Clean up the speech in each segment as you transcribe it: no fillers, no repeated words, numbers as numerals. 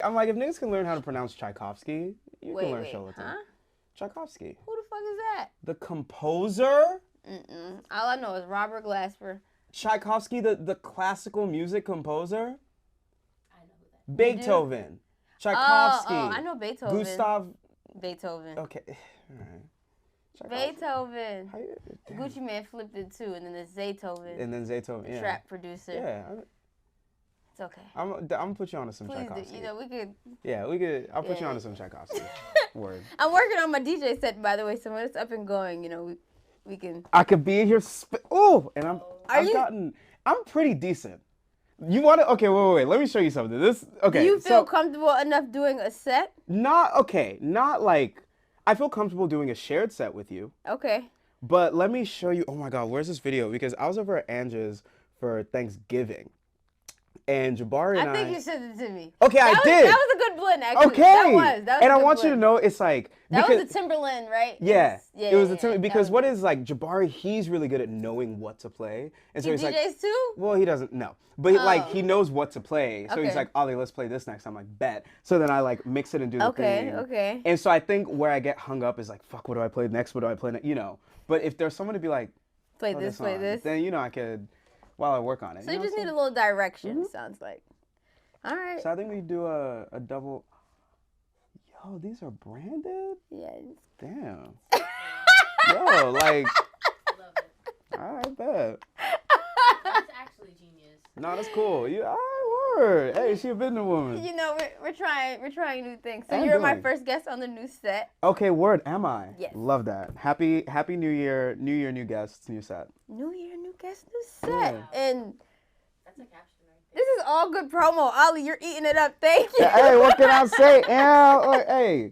I'm like, if niggas can learn how to pronounce Tchaikovsky, you can learn Sholotan. Huh? Tchaikovsky. Who the fuck is that? The composer? All I know is Robert Glasper. Tchaikovsky, the classical music composer? I know who that. Beethoven. Tchaikovsky. Oh, I know Beethoven. Gustav. Beethoven. Okay. All right. Beethoven. Damn. Gucci Man flipped it too, and then there's Zaytoven. And then Zaytoven, yeah. Trap producer. Yeah. It's okay. I'm gonna put you on to some Please Tchaikovsky. do. You know, we could. Yeah, we could. I'll put you on to some Tchaikovsky. Word. I'm working on my DJ set, by the way, so when it's up and going, you know, we can. I could be here. And I'm pretty decent. You want to? Okay, wait. Let me show you something. Okay. Do you feel comfortable enough doing a set? Not like. I feel comfortable doing a shared set with you. Okay. But let me show you. Oh my God, where's this video? Because I was over at Angie's for Thanksgiving. And Jabari and I think you sent it to me. Okay, I did. That was a good blend, actually. Okay. That was and I a good want you to blend. know, it's like... That was the Timberland, right? Yeah. It was the Timberland. yeah, Because what is, like, Jabari, he's really good at knowing what to play. And so He he's DJs like... too? Well, he doesn't, no. But, like, he knows what to play. So he's Okay. like, Olly, let's play this next. I'm like, bet. So then I, like, mix it and do the thing. Okay. And so I think where I get hung up is like, fuck, what do I play next? What do I play next? You know. But if there's someone to be like... Play this. Then, you know, I could... While I work on it. So you just need a little direction, sounds like. All right. So I think we do a double. Yo, these are branded? Yeah. Damn. Yo, like. Love it. I bet. That's actually genius. No, that's cool. Word. Hey, she a business woman. You know, we're trying new things. So And you're my doing. first guest on the new set. Okay, word. Am I? Yes. Love that. Happy New Year. New Year, new guests, new set. New year, new guest, new set. Yeah. And That's a caption right there. this is all good promo. Olly, you're eating it up. Thank you. Hey, what can I say? Hey.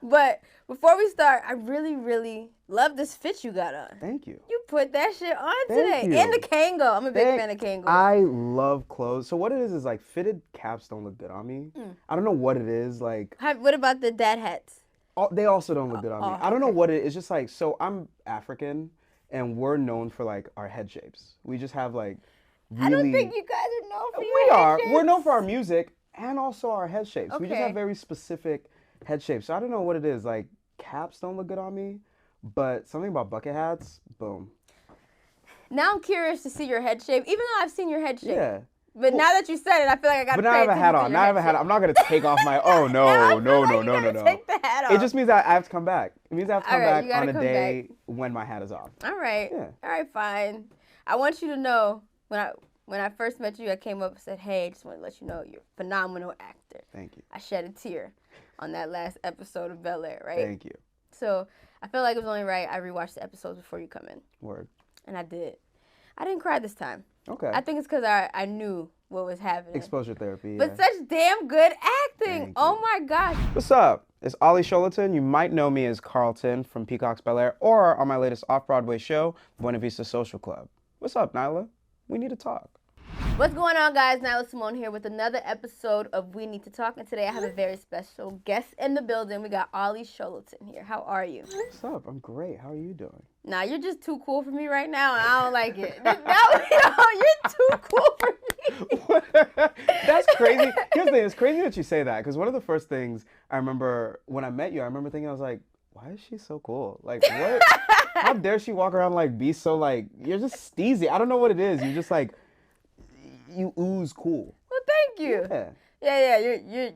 But before we start, I really, really love this fit you got on. Thank you. You put that shit on Thank today. you. And the Kango. I'm a big fan of Kango. I love clothes. So what it is like fitted caps don't look good on me. I don't know what it is. Like What about the dad hats? they also don't look good on me. I don't know what it is. It's just like, so I'm African and we're known for like our head shapes. We just have like really... I don't think you guys are known for your We head are. shapes. We're known for our music and also our head shapes. We just Okay. have very specific head shapes. So I don't know what it is. Like caps don't look good on me, but something about bucket hats, boom. Now I'm curious to see your head shape, even though I've seen your head shape. Yeah. But now that you said it, I feel like I got to But now I have a hat on. Now I have a hat on. I'm not going to take off my... Oh, no, no. Take the hat off. It just means that I have to come back. It means I have to come Alright, you back gotta on a come day when my hat is off. All right. Yeah. All right, fine. I want you to know, when I first met you, I came up and said, hey, I just want to let you know you're a phenomenal actor. Thank you. I shed a tear on that last episode of Bel Air, right? Thank you. So I felt like it was only right I rewatched the episodes before you come in. Word. And I did. I didn't cry this time. Okay. I think it's because I knew what was happening. Exposure therapy, yeah. But such damn good acting. Thank Oh you. my gosh. What's up? It's Olly Sholotan. You might know me as Carlton from Peacock's Bel Air or on my latest off-Broadway show, Buena Vista Social Club. What's up, Nyla? We need to talk. What's going on, guys? Nyla Symone here with another episode of We Need to Talk. And today I have a very special guest in the building. We got Olly Sholotan here. How are you? What's up? I'm great. How are you doing? Nah, you're just too cool for me right now, and I don't like it. You're too cool for me. That's crazy. Here's the thing. It's crazy that you say that because one of the first things I remember when I met you, I remember thinking, I was like, why is she so cool? Like, what? How dare she walk around like be so like, you're just steezy. I don't know what it is. You're just like, you ooze cool. Well, thank you. Yeah. Yeah,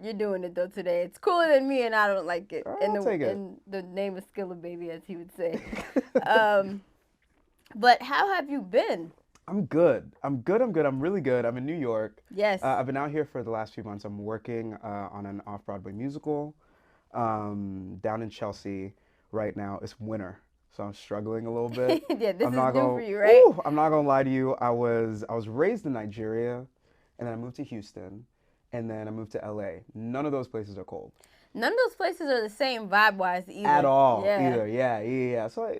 you're doing it though today. It's cooler than me, and I don't like it. I'll take it. In the name of Skilla Baby, as he would say. But how have you been? I'm good. I'm really good. I'm in New York. Yes. I've been out here for the last few months. I'm working on an off-Broadway musical down in Chelsea right now. It's winter, so I'm struggling a little bit. Yeah, this I'm is not new gonna, for you, right? I'm not gonna lie to you. I was raised in Nigeria, and then I moved to Houston, and then I moved to LA. None of those places are cold. None of those places are the same vibe-wise either. At all, Yeah. either. Yeah. So,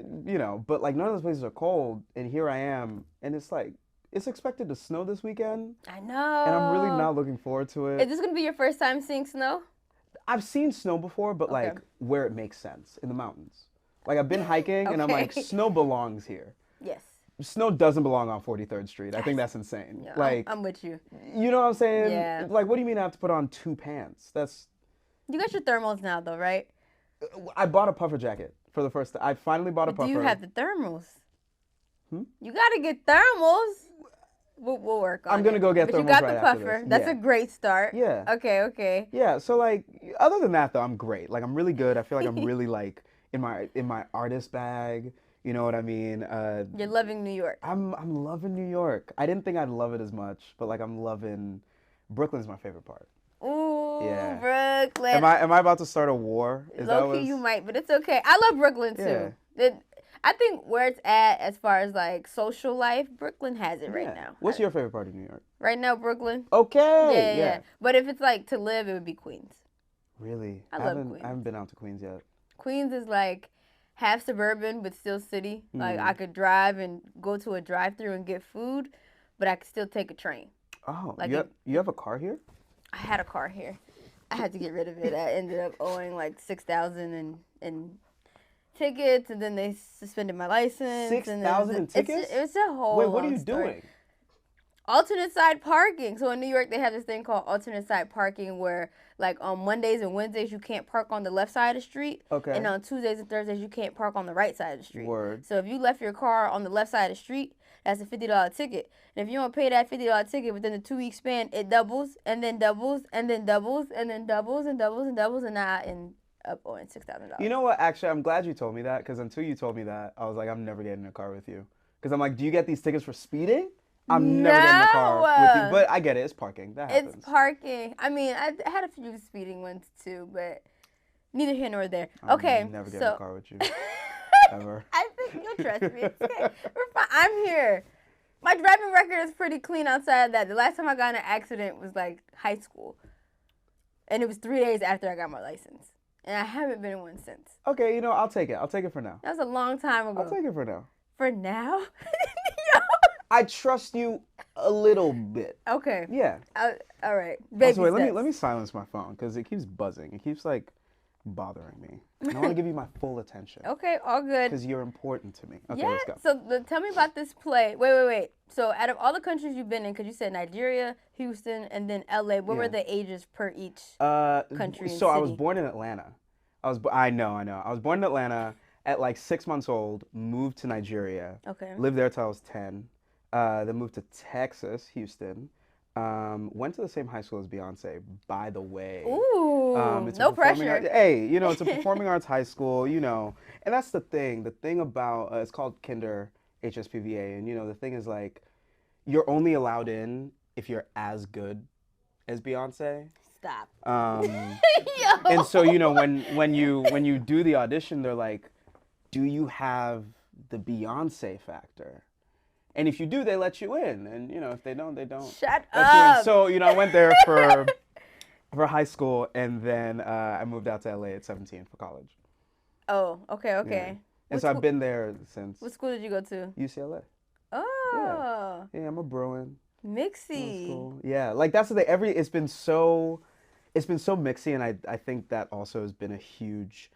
but like none of those places are cold, and here I am, and it's like, it's expected to snow this weekend, I know. and I'm really not looking forward to it. Is this gonna be your first time seeing snow? I've seen snow before, but like where it makes sense, in the mountains. Like I've been hiking, and I'm like, Okay. snow belongs here. Yes. snow doesn't belong on 43rd Street. I think that's insane. Yeah, Like, I'm with you. you know what I'm saying? Yeah. Like, what do you mean I have to put on 2 pants? That's. You got your thermals now, though, right? I bought a puffer jacket for the first time. I finally bought a But puffer. do you have the thermals? Hmm? You gotta get thermals. We'll work on it. I'm gonna go get but thermals you got right the after puffer. this. That's Yeah. a great start. Yeah. Okay. Yeah, so like other than that though, I'm great. Like I'm really good. I feel like I'm really like in my artist bag. You know what I mean? You're loving New York. I'm loving New York. I didn't think I'd love it as much, but like I'm loving Brooklyn's my favorite part. Ooh, Yeah. Brooklyn. Am I about to start a war? Is that Low key, what's... you might, but it's okay. I love Brooklyn too. I think where it's at as far as like social life, Brooklyn has it right now. What's your favorite part of New York? Right now, Brooklyn. Okay. Yeah. But if it's like to live, it would be Queens. Really? I love Queens. I haven't been out to Queens yet. Queens is like half suburban but still city. Like I could drive and go to a drive-through and get food, but I could still take a train. Oh, Like you have a car here? I had a car here. I had to get rid of it. I ended up owing like $6,000 in tickets, and then they suspended my license. $6,000 in tickets? It's a whole. Wait, what are long you story. doing? Alternate side parking. So in New York, they have this thing called alternate side parking where, like, on Mondays and Wednesdays, you can't park on the left side of the street. Okay. And on Tuesdays and Thursdays, you can't park on the right side of the street. Word. So if you left your car on the left side of the street, that's a $50 ticket. And if you don't pay that $50 ticket within the 2-week span, it doubles and then doubles and then doubles and then doubles and doubles and doubles, and now I end up owing $6,000. You know what? Actually, I'm glad you told me that, because until you told me that, I was like, I'm never getting in a car with you. Because I'm like, do you get these tickets for speeding? I'm never getting in a car with you. But I get it. It's parking. That happens. It's parking. I mean, I had a few speeding ones too, but neither here nor there. I'm Okay, never getting so in a car with you. Ever. I think you'll trust me. It's okay. We're fine. I'm here. My driving record is pretty clean outside of that. The last time I got in an accident was like high school, and it was 3 days after I got my license, and I haven't been in one since. Okay, I'll take it. I'll take it for now. That was a long time ago. I'll take it for now. For now? I trust you a little bit. Okay. Yeah. All right. Baby Also, wait, steps. let me silence my phone, because it keeps buzzing. It keeps like bothering me. And I want to give you my full attention. Okay, all good. Because you're important to me. Okay, Yeah. let's go. So tell me about this play. Wait. So out of all the countries you've been in, because you said Nigeria, Houston, and then LA, what were the ages per each country and So I was city? born in Atlanta. I know. I was born in Atlanta at like 6 months old, moved to Nigeria. Okay. Lived there till I was 10. Then moved to Texas, Houston. Went to the same high school as Beyonce, by the way. Ooh, It's a no performing pressure. hey, it's a performing arts high school, and that's the thing. The thing about it's called Kinder HSPVA, and the thing is like, you're only allowed in if you're as good as Beyonce. Stop. Yo. And so when you do the audition, they're like, do you have the Beyonce factor? And if you do, they let you in. And, if they don't, they don't. Shut let you in. up. So, I went there for high school, and then I moved out to LA at 17 for college. Oh, okay. Yeah. And so I've been there since. What school did you go to? UCLA. Oh. Yeah, I'm a Bruin. Mixy. Cool. Yeah, like that's the thing. It's been so mixy, and I think that also has been a huge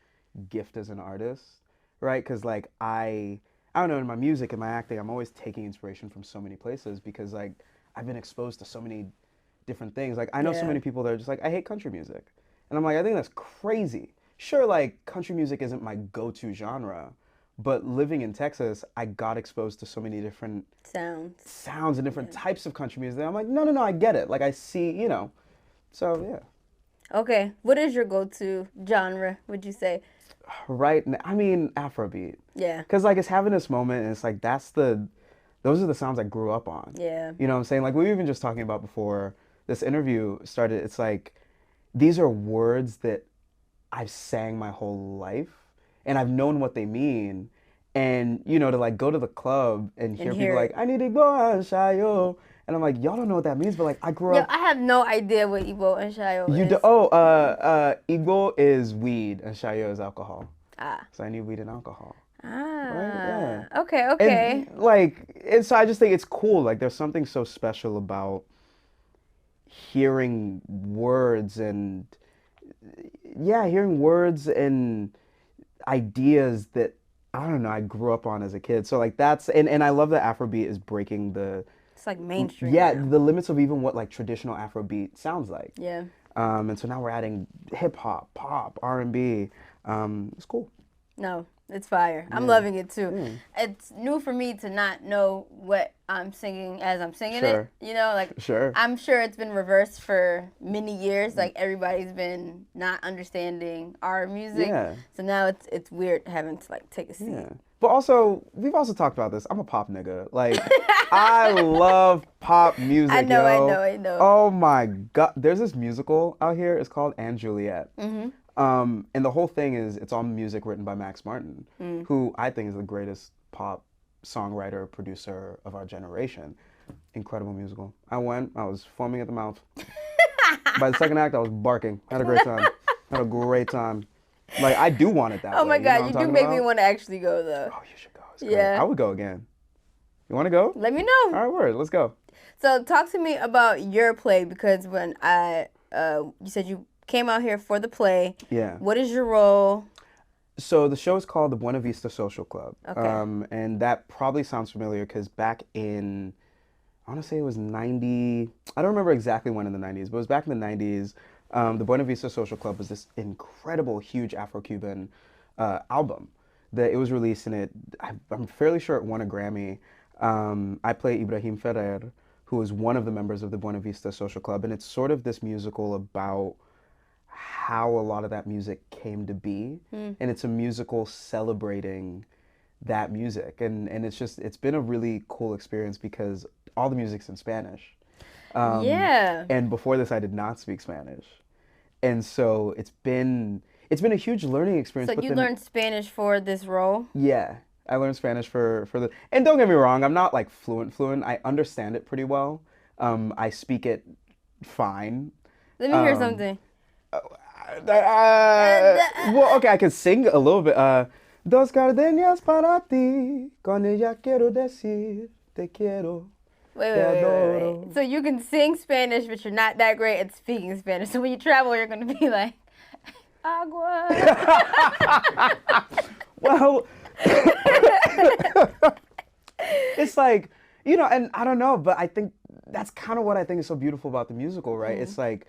gift as an artist, right? Because like I don't know, in my music and my acting, I'm always taking inspiration from so many places, because like I've been exposed to so many different things. Like I know so many people that are just like, I hate country music, and I'm like, I think that's crazy. Sure, like country music isn't my go-to genre, but living in Texas, I got exposed to so many different sounds and different types of country music. I'm like, no, I get it. Like I see, so yeah. Okay, what is your go-to genre, would you say? Right, I mean Afrobeat. Yeah. Because like it's having this moment, and it's like those are the sounds I grew up on. Yeah. You know what I'm saying? Like we were even just talking about before this interview started. It's like these are words that I've sang my whole life, and I've known what they mean. And to like go to the club and hear people like, I need to go and shayo. And I'm like, y'all don't know what that means, but like I grew up. I have no idea what Igbo and Shayo is. You do? Igbo is weed and shayo is alcohol. So I need weed and alcohol. Right? Yeah. Okay. And so I just think it's cool. Like there's something so special about hearing words and ideas that I don't know, I grew up on as a kid. So like that's and I love that Afrobeat is breaking the It's like mainstream. yeah, now. the limits of even what like traditional Afrobeat sounds like. Yeah. And so now we're adding hip hop, pop, R&B. It's cool. No, it's fire. I'm Yeah. loving it too. Mm. It's new for me to not know what I'm singing as I'm singing Sure. it. You know, like Sure. I'm sure it's been reversed for many years. Like everybody's been not understanding our music. Yeah. So now it's weird having to like take a seat. Yeah. But also, we've also talked about this. I'm a pop nigga. Like, I love pop music, I know, yo. I know. Oh my God. There's this musical out here. It's called And Juliet. Mm-hmm. And the whole thing is, it's all music written by Max Martin, who I think is the greatest pop songwriter, producer of our generation. Incredible musical. I went, I was foaming at the mouth. By the second act, I was barking. Had a great time. Had a great time. Like, I do want it that way. Oh my You know what God, I'm you do talking make me about? want to actually go though. Oh, you should go. It's great. Yeah. I would go again. You want to go? Let me know. All right, word. Let's go. So talk to me about your play because when you said you came out here for the play. Yeah. What is your role? So the show is called the Buena Vista Social Club. Okay. And that probably sounds familiar because back in, I want to say it was 90, I don't remember exactly when in the 90s, but it was back in the 90s. The Buena Vista Social Club was this incredible, huge Afro-Cuban album that it was released, and I'm fairly sure it won a Grammy. I play Ibrahim Ferrer, who is one of the members of the Buena Vista Social Club, and it's sort of this musical about how a lot of that music came to be, and it's a musical celebrating that music, and it's been a really cool experience because all the music's in Spanish. Yeah. And before this, I did not speak Spanish, and so it's been a huge learning experience. So but you then, learned Spanish for this role? Yeah, I learned Spanish for the. And don't get me wrong, I'm not like fluent. I understand it pretty well. I speak it fine. Let me hear something. Well, okay, I can sing a little bit. Dos gardenias para ti, con ella quiero decir te quiero. Wait. So you can sing Spanish, but you're not that great at speaking Spanish. So when you travel, you're going to be like, agua. Well, it's like, and I don't know, but I think that's kind of what I think is so beautiful about the musical, right? It's like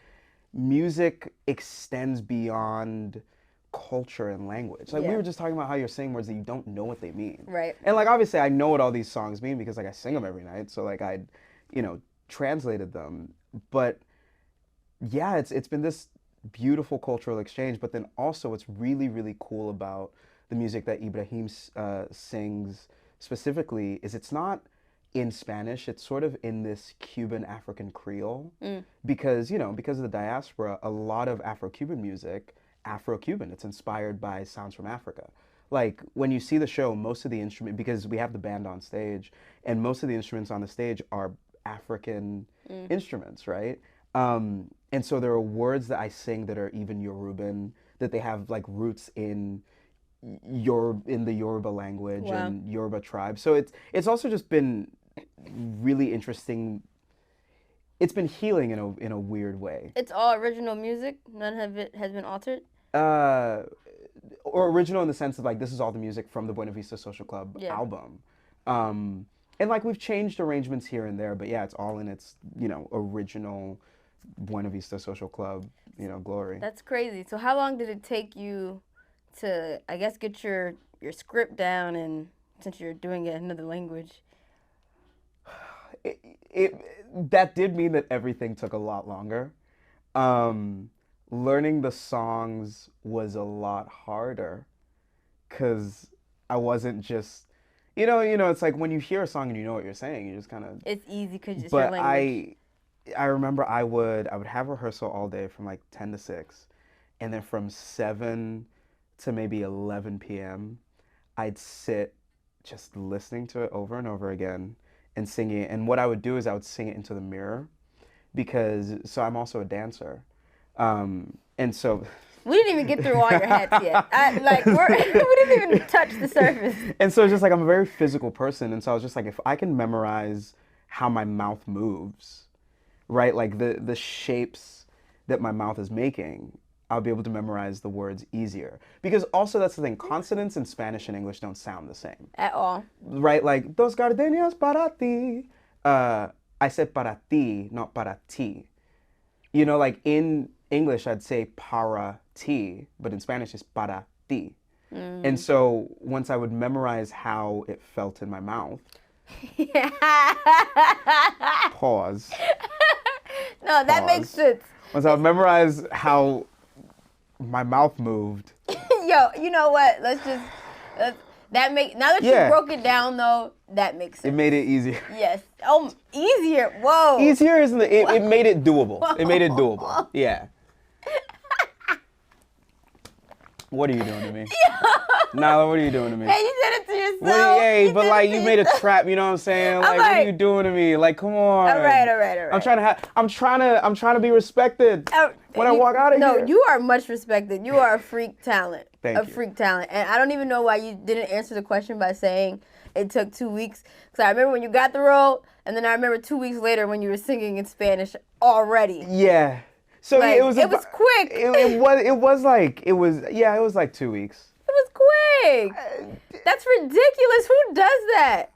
music extends beyond culture and language. Like we were just talking about how you're saying words that you don't know what they mean. Right. And like obviously I know what all these songs mean because like I sing them every night. So like I, translated them. But yeah, it's been this beautiful cultural exchange. But then also what's really, really cool about the music that Ibrahim sings specifically is it's not in Spanish, it's sort of in this Cuban African Creole because, because of the diaspora, a lot of Afro-Cuban music, Afro-Cuban, it's inspired by sounds from Africa. Like when you see the show, most of the instrument, because we have the band on stage and most of the instruments on the stage are African instruments, right? And so there are words that I sing that are even Yoruban, that they have like roots in the Yoruba language and Yoruba tribe. So it's also just been really interesting. It's been healing in a weird way. It's all original music. None of it has been altered. Or original in the sense of like this is all the music from the Buena Vista Social Club album. And like we've changed arrangements here and there, but yeah, it's all in its original Buena Vista Social Club glory. That's crazy. So how long did it take you to, I guess, get your script down, and since you're doing it in another language? That did mean that everything took a lot longer. Learning the songs was a lot harder because I wasn't just, it's like when you hear a song and you know what you're saying, you just kind of. It's easy because it's your language. I remember I would have rehearsal all day from like 10 to 6, and then from 7 to maybe 11 p.m., I'd sit just listening to it over and over again and singing it. And what I would do is I would sing it into the mirror so I'm also a dancer. And so we didn't even get through all your hats yet. We didn't even touch the surface. And so it's just like I'm a very physical person, and so I was just like, if I can memorize how my mouth moves, right, like the shapes that my mouth is making, I'll be able to memorize the words easier. Because also that's the thing, consonants in Spanish and English don't sound the same. At all. Right? Like, dos gardenias para ti. I said para ti, not para ti. You know, like in English, I'd say para ti, but in Spanish, it's para ti. And so once I would memorize how it felt in my mouth, pause. No, that makes sense. Once I would memorize how my mouth moved. Yo, you know what? Now that you broke it down though, that makes sense. It made it easier. Yes. Oh, easier. Whoa. Easier isn't it made it doable. Whoa. It made it doable. Yeah. What are you doing to me? Nyla, what are you doing to me? Hey, you did it to yourself. Hey, but like you made a trap, you know what I'm saying? Like, what are you doing to me? Like, come on. All right. I'm trying to be respected when I walk out of here. No, you are much respected. You are a freak talent. Thank you. Freak talent. And I don't even know why you didn't answer the question by saying it took 2 weeks. Because I remember when you got the role, and then I remember 2 weeks later when you were singing in Spanish already. Yeah. So like, it was quick. It was like 2 weeks. It was quick. That's ridiculous. Who does that?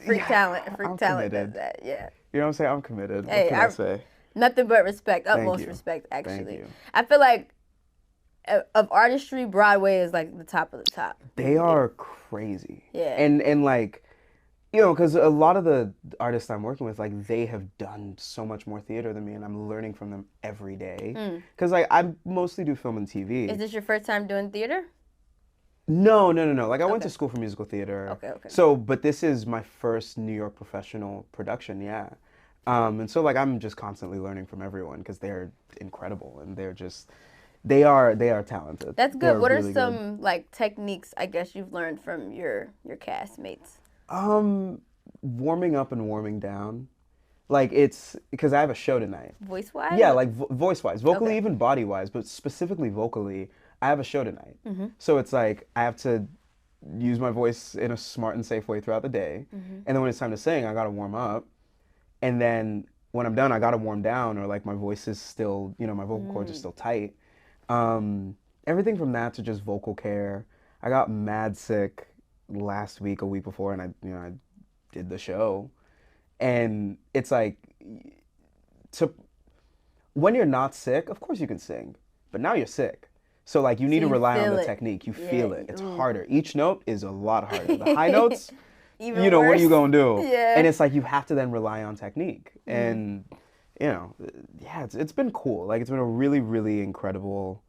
Freak talent committed. does that. Yeah. You know what I'm saying? I'm committed. Hey, what can I say? Nothing but respect. Utmost respect, actually. Thank you. I feel like of Artistry, Broadway is like the top of the top. They are crazy. Yeah. And like, you know, because a lot of the artists I'm working with, like, they have done so much more theater than me, and I'm learning from them every day. Because, like, I mostly do film and TV. Is this your first time doing theater? No. Like, I went to school for musical theater. Okay. So, but this is my first New York professional production, yeah. And so, like, I'm just constantly learning from everyone because they're incredible, and they are talented. That's good. What are some, like, techniques, I guess, you've learned from your castmates? Warming up and warming down. Like, it's because I have a show tonight. Voice-wise? Yeah, like voice-wise. Vocally, even body-wise, but specifically vocally, I have a show tonight. So it's like I have to use my voice in a smart and safe way throughout the day. And then when it's time to sing, I got to warm up. And then when I'm done, I got to warm down, or like my voice is still, you know, my vocal cords are still tight. Everything from that to just vocal care. I got mad sick last week, a week before, and I did the show. And it's like, when you're not sick, of course you can sing, but now you're sick. So like you need to rely on the technique. You feel it. It's harder. Each note is a lot harder. The high notes, Even you know, worse. what are you going to do? Yeah. And it's like you have to then rely on technique. And, you know, yeah, it's been cool. Like, it's been a really, really incredible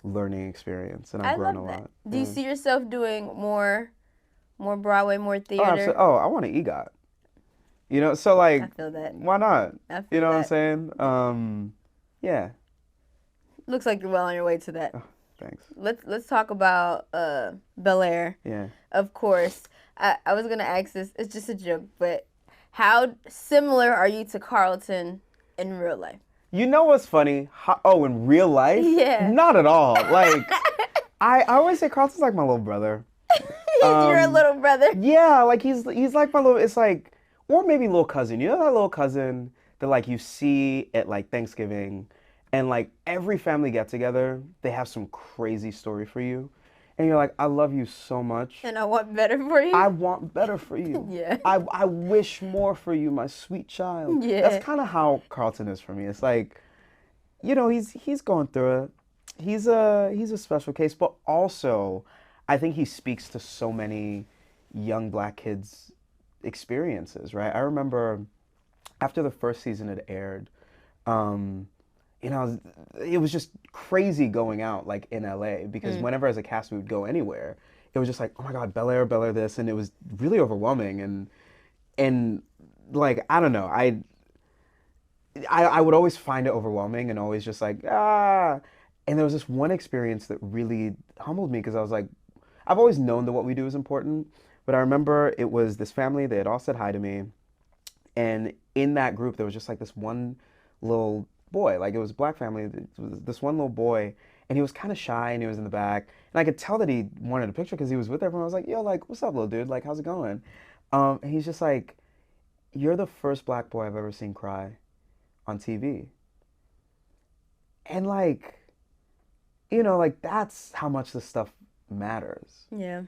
learning experience, and I've grown a lot. Do you see yourself doing more Broadway, more theater? I want an EGOT. You know, so like, I feel that. Why not? I feel you know that. what I'm saying? Yeah. Looks like you're well on your way to that. Oh, thanks. Let's talk about Bel Air. Yeah. Of course. I was gonna ask this. It's just a joke, but how similar are you to Carlton in real life? You know what's funny? In real life? Yeah. Not at all. Like, I always say Carlton's like my little brother. He's your little brother. Yeah, like he's like my little. It's like, or maybe little cousin. You know that little cousin that like you see at like Thanksgiving, and like every family get together, they have some crazy story for you. And you're like, I love you so much. And I want better for you. I want better for you. Yeah. I wish more for you, my sweet child. Yeah. That's kind of how Carlton is for me. It's like, you know, he's going through it. He's a special case, but also, I think he speaks to so many young Black kids' experiences, right? I remember after the first season had aired, you know, it was just crazy going out like in LA because whenever as a cast we would go anywhere, it was just like, oh my God, Bel Air this, and it was really overwhelming and like, I don't know, I would always find it overwhelming and always just like, and there was this one experience that really humbled me because I was like, I've always known that what we do is important, but I remember it was this family, they had all said hi to me, and in that group there was just like this one little boy, like it was a Black family, it was this one little boy, and he was kind of shy and he was in the back, and I could tell that he wanted a picture because he was with everyone. I was like, yo, like, what's up, little dude, like, how's it going? And he's just like, you're the first Black boy I've ever seen cry on TV. And like, you know, like that's how much this stuff matters. Yeah.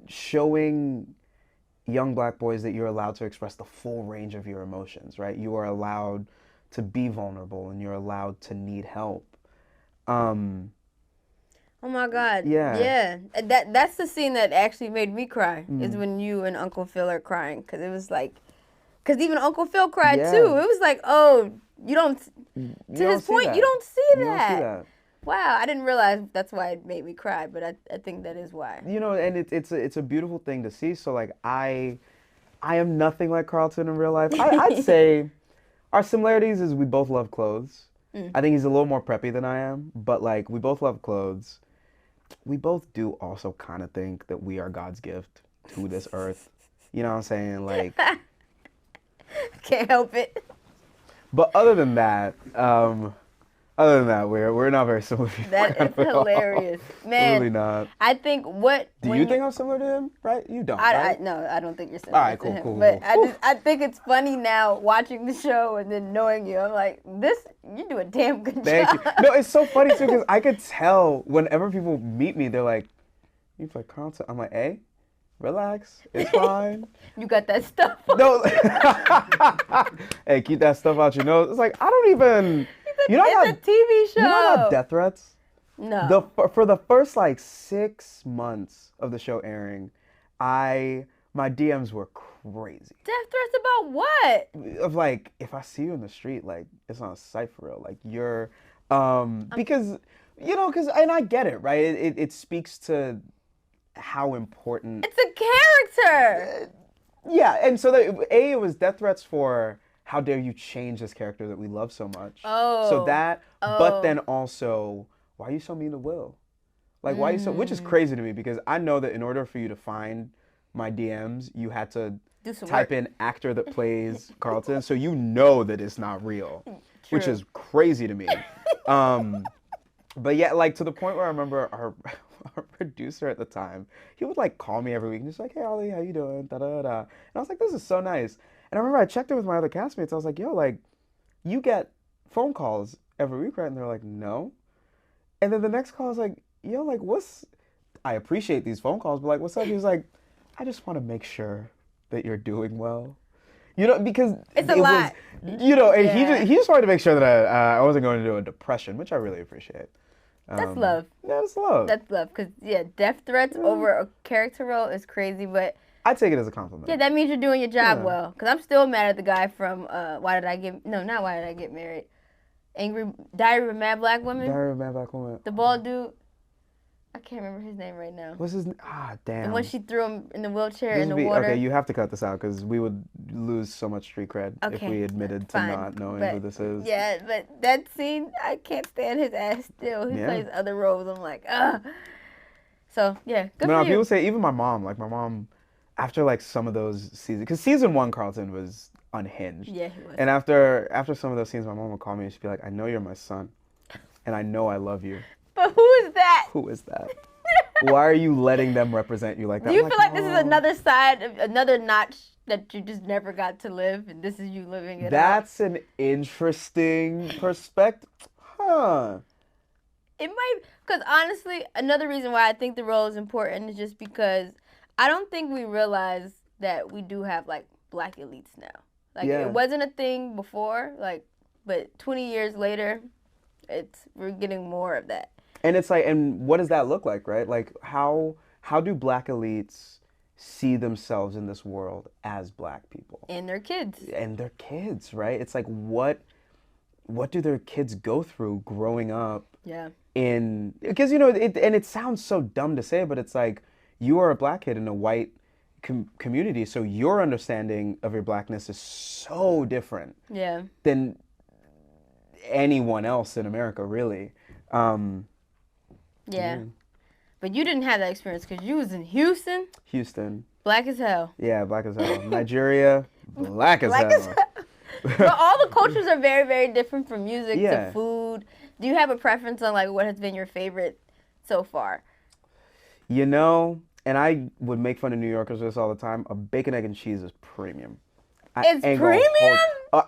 Showing young Black boys that you're allowed to express the full range of your emotions, right? You are allowed to be vulnerable and you're allowed to need help. Oh my God. Yeah. Yeah. That's the scene that actually made me cry, is when you and Uncle Phil are crying. Because it was like, because even Uncle Phil cried Yeah. too. It was like, oh, you don't, to You this don't see point, that. you don't see You don't see that. that. Wow, I didn't realize that's why it made me cry, but I think that is why. You know, and it's a beautiful thing to see. So like I am nothing like Carlton in real life. I'd say our similarities is we both love clothes. I think he's a little more preppy than I am, but like we both love clothes. We both do also kind of think that we are God's gift to this earth. You know what I'm saying? Like, Can't help it. but other than that, we're not very similar people. That is hilarious. Man, Really not. I think Do you think I'm similar to him? Right? You don't, I right? no, I don't think you're similar All right, to cool, him. cool, But cool. I think it's funny now watching the show and then knowing you. I'm like, you do a damn good Thank job. you. No, it's so funny too because I could tell whenever people meet me, they're like, "You play Carlton?" I'm like, "Hey, relax, it's fine." You got that stuff. No, hey, keep that stuff out your nose. It's like I don't even. You know, It's a TV show. You know I got death threats. No. For the first like 6 months of the show airing, my DMs were crazy. Death threats about what? Of like, if I see you in the street, like it's on a sight for real. Like you're, because and I get it, right? It speaks to how important. It's a character. Yeah, and so it was death threats for how dare you change this character that we love so much. Oh. So that, but then also, why are you so mean to Will? Like, why are you so, which is crazy to me because I know that in order for you to find my DMs, you had to Do some type work. in actor that plays Carlton, so you know that it's not real, which True. is crazy to me. But yeah, like to the point where I remember our producer at the time, he would like call me every week and just like, "Hey Olly, how you doing?" Da da da. And I was like, "This is so nice." And I remember I checked in with my other castmates. I was like, "Yo, like, you get phone calls every week, right?" And they're like, "No." And then the next call I was like, "Yo, like, what's?" I appreciate these phone calls, but like, what's up? He was like, "I just want to make sure that you're doing well." You know, because It's a lot. and he Yeah. just wanted to make sure that I wasn't going into a depression, which I really appreciate. That's love. Yeah, that's love. That's love. Because, yeah, death threats over a character role is crazy, but I take it as a compliment. yeah, that means you're doing your job Yeah. well. Because I'm still mad at the guy from Why Did I Get... No, not Why Did I Get Married. Diary of a Mad Black Woman. Diary of a Mad Black Woman. The bald dude. I can't remember his name right now. What's his name? Ah, damn. And when she threw him in the wheelchair This in the would be- water. Okay, you have to cut this out because we would lose so much street cred if Okay, we admitted to fine, not knowing but who this is. Yeah, but that scene, I can't stand his ass still. He Yeah. plays other roles. I'm like, ugh. So, yeah, good No, for you. people say, even my mom, after like some of those seasons, because season 1 Carlton was unhinged. Yeah, he was. And after some of those scenes, my mom would call me and she'd be like, "I know you're my son, and I know I love you. But who is that? Who is that? Why are you letting them represent you like that?" Do you I'm feel like this is "Mom." another side, another notch that you just never got to live, and this is you living it out? That's an interesting perspective. Huh. It might, because honestly, another reason why I think the role is important is just because I don't think we realize that we do have, like, Black elites now. Like, Yeah. it wasn't a thing before, like, but 20 years later, we're getting more of that. And it's like, and what does that look like, right? Like, how do Black elites see themselves in this world as Black people? And their kids. And their kids, right? It's like, what do their kids go through growing up Yeah. because, you know, it sounds so dumb to say, but it's like, you are a Black kid in a white community, so your understanding of your Blackness is so different Yeah. than anyone else in America, really. Yeah. But you didn't have that experience because you was in Houston, Houston, Black as hell. yeah, Black as hell. Nigeria, Black as Black hell. as hell. But all the cultures are very, very different, from music Yeah. to food. Do you have a preference on, like, what has been your favorite so far? You know, and I would make fun of New Yorkers with this all the time. A bacon, egg, and cheese is premium. I It's ain't gonna premium?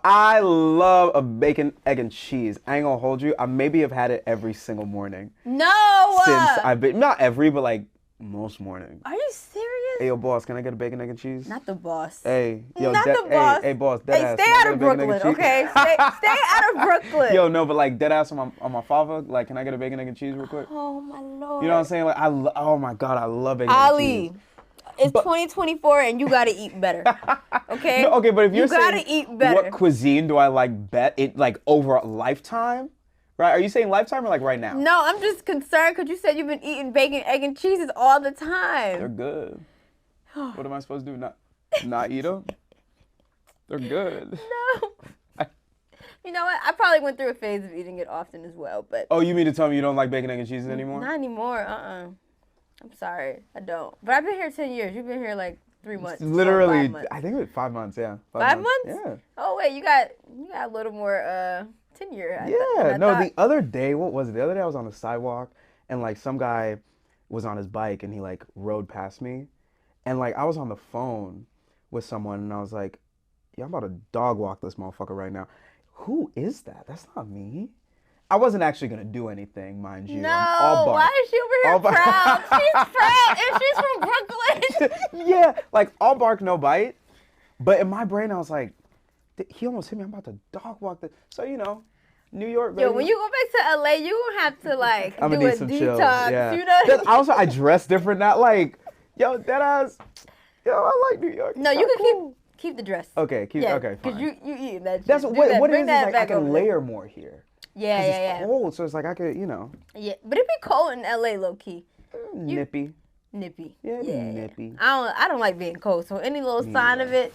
I love a bacon, egg, and cheese. I ain't gonna hold you. I maybe have had it every single morning. No. Since I've been, not every, but like most mornings. Are you serious? Hey, yo, boss, can I get a bacon, egg, and cheese? Not the boss. Hey, yo, Not the boss. Hey, boss, Hey, deadass. stay out of Brooklyn, okay? Stay out of Brooklyn. Yo, no, but like deadass on my father. Like, can I get a bacon, egg, and cheese real quick? Oh my lord. You know what I'm saying? Like, oh my god, I love bacon, egg, and Olly, cheese. it's 2024 and you gotta eat better. Okay? No, okay, but if you're you gotta saying eat better. what cuisine do I like bet it like over a lifetime? Right? Are you saying lifetime or like right now? No, I'm just concerned because you said you've been eating bacon, egg, and cheeses all the time. They're good. What am I supposed to do? Not eat them? They're good. No. You know what? I probably went through a phase of eating it often as well, but. Oh, you mean to tell me you don't like bacon, egg, and cheese anymore? Not anymore. I'm sorry, I don't. But I've been here 10 years. You've been here like 3 months. Literally, 5 months. I think it was 5 months. Yeah. 5 months? Yeah. Oh wait, you got a little more tenure. The other day, what was it? The other day I was on the sidewalk and like some guy was on his bike and he like rode past me, and like I was on the phone with someone and I was like, yeah, I'm about to dog walk this motherfucker right now. Who is that? That's not me. I wasn't actually gonna do anything, mind you. No, All bark. why is she over here proud? She's proud and she's from Brooklyn. Yeah, like all bark, no bite. But in my brain, I was like, he almost hit me. I'm about to dog walk the. So you know, New York. Baby. Yo, when you go back to LA, you gonna have to like I'm do gonna a need some detox. chill. Yeah. You know. Also, I dress different. Not like, yo, that ass. Yo, I like New York. No, you can keep the dress. Okay, okay, fine. Because you eating that shit. That's Do what that. it Bring is. that Is like I back over can there. layer more here. Yeah, It's cold, so it's like I could, you know. Yeah, but it be cold in LA, low key. Nippy. Nippy. Yeah, nippy. I don't like being cold, so any little sign of it,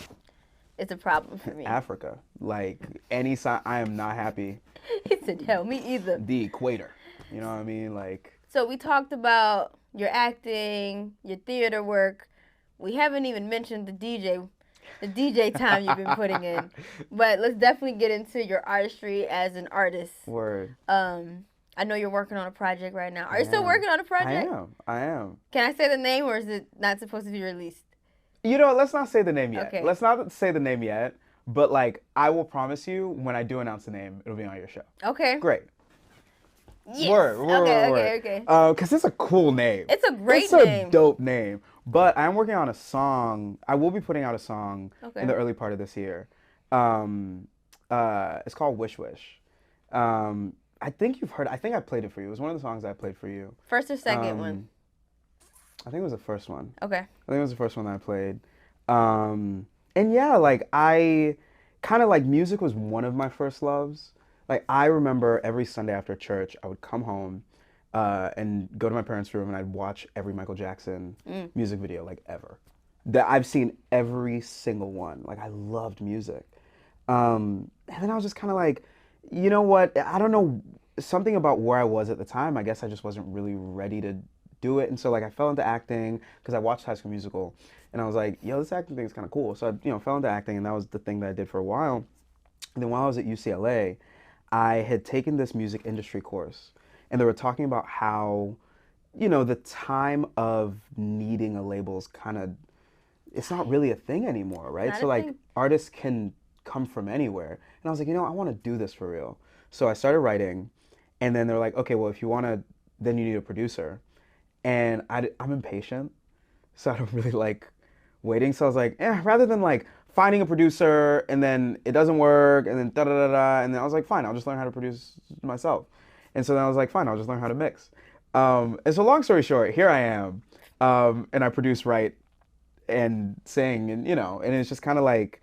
it's a problem for me. Africa, like any sign, I am not happy. He said, "Hell, me either." The equator, you know what I mean? Like. So we talked about your acting, your theater work. We haven't even mentioned the DJ time you've been putting in. But let's definitely get into your artistry as an artist. Word. I know you're working on a project right now. Are you still working on a project? I am. Can I say the name or is it not supposed to be released? You know, let's not say the name yet. Okay. Let's not say the name yet. But like, I will promise you, when I do announce the name, it'll be on your show. Okay. Great. Yes. Word. Okay. Because it's a cool name. It's a great name. name. It's a dope name. But I'm working on a song. I will be putting out a song in the early part of this year. It's called Wish Wish. I think you've heard. I think I played it for you. It was one of the songs I played for you. First or second one? I think it was the first one. Okay. I think it was the first one that I played. And yeah, like I kind of like music was one of my first loves. Like I remember every Sunday after church, I would come home and go to my parents' room and I'd watch every Michael Jackson music video like ever. That I've seen every single one. Like I loved music. And then I was just kind of like, you know what? I don't know, something about where I was at the time. I guess I just wasn't really ready to do it. And so like I fell into acting because I watched High School Musical and I was like, yo, this acting thing is kind of cool. So I, fell into acting and that was the thing that I did for a while. And then while I was at UCLA, I had taken this music industry course and they were talking about how, the time of needing a label is kind of, it's not really a thing anymore, right? So like artists can come from anywhere. And I was like, I want to do this for real. So I started writing and then they're like, okay, well, if you want to, then you need a producer. And I'm impatient, so I don't really like waiting. So I was like, rather than like finding a producer and then it doesn't work and then da-da-da-da, and then I was like, fine, I'll just learn how to produce myself. And so then I was like, fine, I'll just learn how to mix. And so long story short, here I am, and I produce, write, and sing, and and it's just kind of like,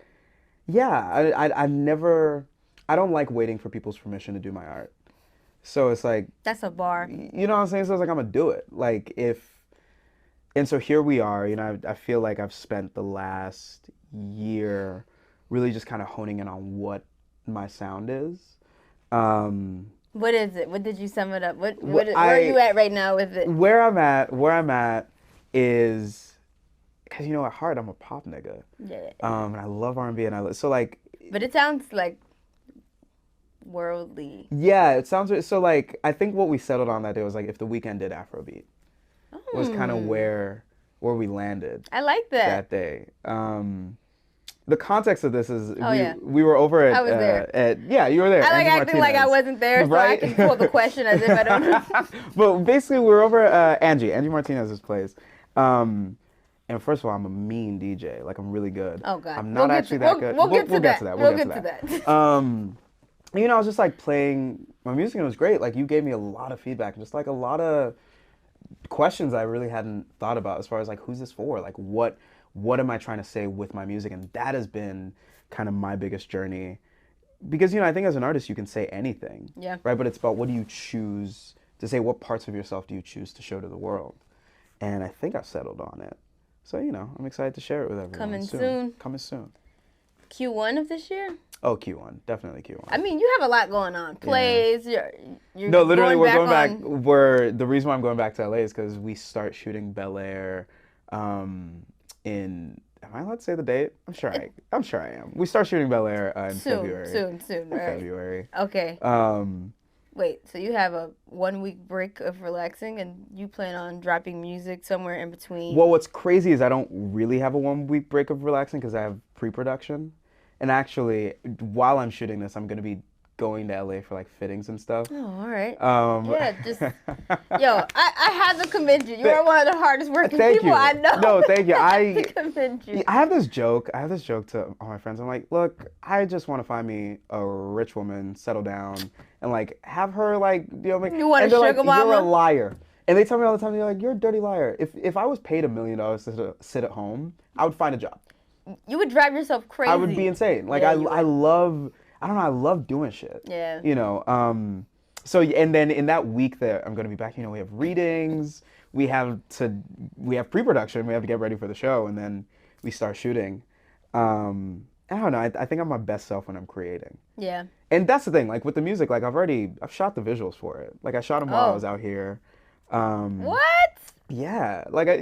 yeah, I don't like waiting for people's permission to do my art. So it's like, that's a bar. You know what I'm saying? So it's like, I'm gonna do it. Like and so here we are, I feel like I've spent the last year really just kind of honing in on what my sound is. What is it? What did you sum it up? Where are you at right now with it? Where I'm at is, because at heart I'm a pop nigga. Yeah. And I love R&B and so like. But it sounds like worldly. Yeah, it sounds so like I think what we settled on that day was like if the Weekend Did AfroBeat was kind of where we landed. I like that. That day. the context of this is yeah. we were over at I was there. yeah, you were there. I like Angie acting like I Martinez. wasn't there, so I Right? can pull the question as if I don't know. But basically, we were over at Angie Martinez's place. And first of all, I'm a mean DJ. Like, I'm really good. Oh God. I'm not actually that good. We'll get to that. We'll get to that. You know, I was just like playing my music and it was great. Like, you gave me a lot of feedback and just like a lot of questions I really hadn't thought about as far as like, who's this for? Like, what am I trying to say with my music? And that has been kind of my biggest journey. Because, you know, I think as an artist, you can say anything. Yeah. Right? But it's about what do you choose to say, what parts of yourself do you choose to show to the world? And I think I've settled on it. So, you know, I'm excited to share it with everyone. Coming soon. Coming soon. Q1 of this year? Oh, Q1. Definitely Q1. I mean, you have a lot going on. Plays, you're no, literally, we're going back. on... The reason why I'm going back to LA is because we start shooting Bel Air in... Am I allowed to say the date? I'm sure I am. We start shooting Bel Air in February. Soon, right? February. Okay. Wait, so you have a 1 week break of relaxing and you plan on dropping music somewhere in between? Well, what's crazy is I don't really have a 1 week break of relaxing because I have pre-production. And actually, while I'm shooting this, I'm going to be going to LA for like fittings and stuff. Oh, all right. Yeah, just yo, I had to commend you. You are one of the hardest working people I know. No, thank you. I commend you. I have this joke. to all my friends. I'm like, look, I just want to find me a rich woman, settle down, and like have her like make. You want a sugar mama? You're a liar. And they tell me all the time, they're like, you're a dirty liar. If I was paid $1 million to sit at home, I would find a job. You would drive yourself crazy. I would be insane. Like I love. I don't know. I love doing shit. Yeah. You know. So and then in that week that I'm gonna be back, you know, we have readings. We have pre-production. We have to get ready for the show, and then we start shooting. I don't know. I think I'm my best self when I'm creating. Yeah. And that's the thing. Like with the music, like I've shot the visuals for it. Like I shot them while I was out here. What? Yeah. Like I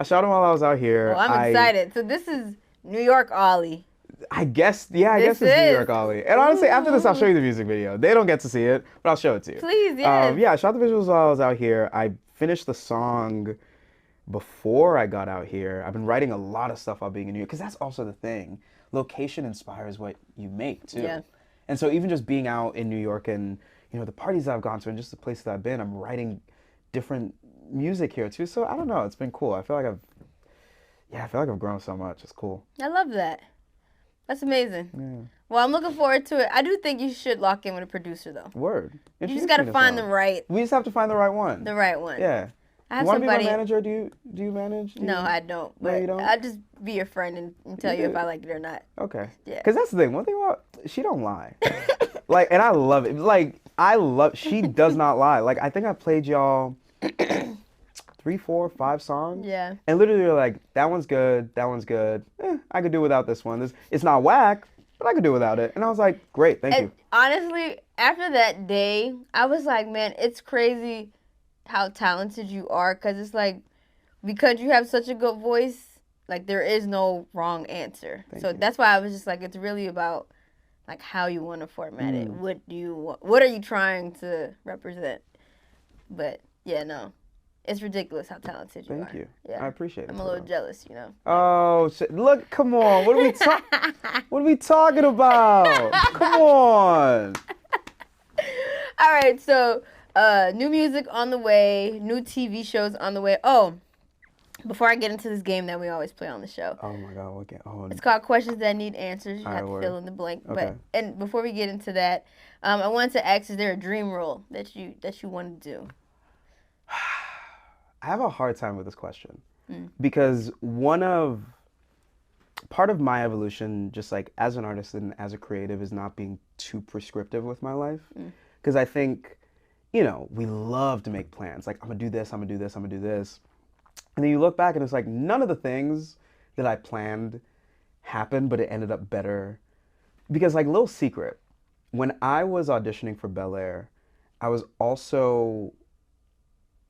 shot them while I was out here. Well, I'm excited. So this is New York Olly. I guess it's New York Olly. And honestly, after this, I'll show you the music video. They don't get to see it, but I'll show it to you. Please, yes. Yeah, I shot the visuals while I was out here. I finished the song before I got out here. I've been writing a lot of stuff while being in New York, because that's also the thing. Location inspires what you make, too. Yeah. And so even just being out in New York and, you know, the parties I've gone to and just the places I've been, I'm writing different music here, too. So I don't know. It's been cool. I feel like I've grown so much. It's cool. I love that. That's amazing. Yeah. Well, I'm looking forward to it. I do think you should lock in with a producer, though. Word. You just got to find the right. We just have to find the right one. The right one. Yeah. I have you want to be somebody. my manager? Do you manage? No, I don't. But No, you don't? I'll just be your friend and tell you if I like it or not. Okay. Yeah. Because that's the thing. One thing about she don't lie. Like, and I love it. Like, she does not lie. Like, I think I played y'all 3, 4, 5 songs. Yeah. And literally you're like, that one's good. That one's good. I could do without this one. It's not whack, but I could do without it. And I was like, great, thank you. Honestly, after that day, I was like, man, it's crazy how talented you are, because it's like, because you have such a good voice, like there is no wrong answer. Thank so you. that's why I was just like, it's really about like how you want to format it. What are you trying to represent? But yeah, no. It's ridiculous how talented you are. Thank you. Yeah. I appreciate it. I'm a little jealous, you know. Oh, shit. Look, come on. What are we talking about? Come on. All right, so new music on the way, new TV shows on the way. Oh, before I get into this game that we always play on the show. Oh my God, what game? Oh, it's called Questions That Need Answers. You have to word. fill in the blank. Okay. And before we get into that, I wanted to ask, is there a dream role that you want to do? I have a hard time with this question because part of my evolution, just like as an artist and as a creative, is not being too prescriptive with my life. Because I think, you know, we love to make plans. Like, I'm gonna do this, I'm gonna do this, I'm gonna do this. And then you look back and it's like, none of the things that I planned happened, but it ended up better. Because like, little secret, when I was auditioning for Bel Air, I was also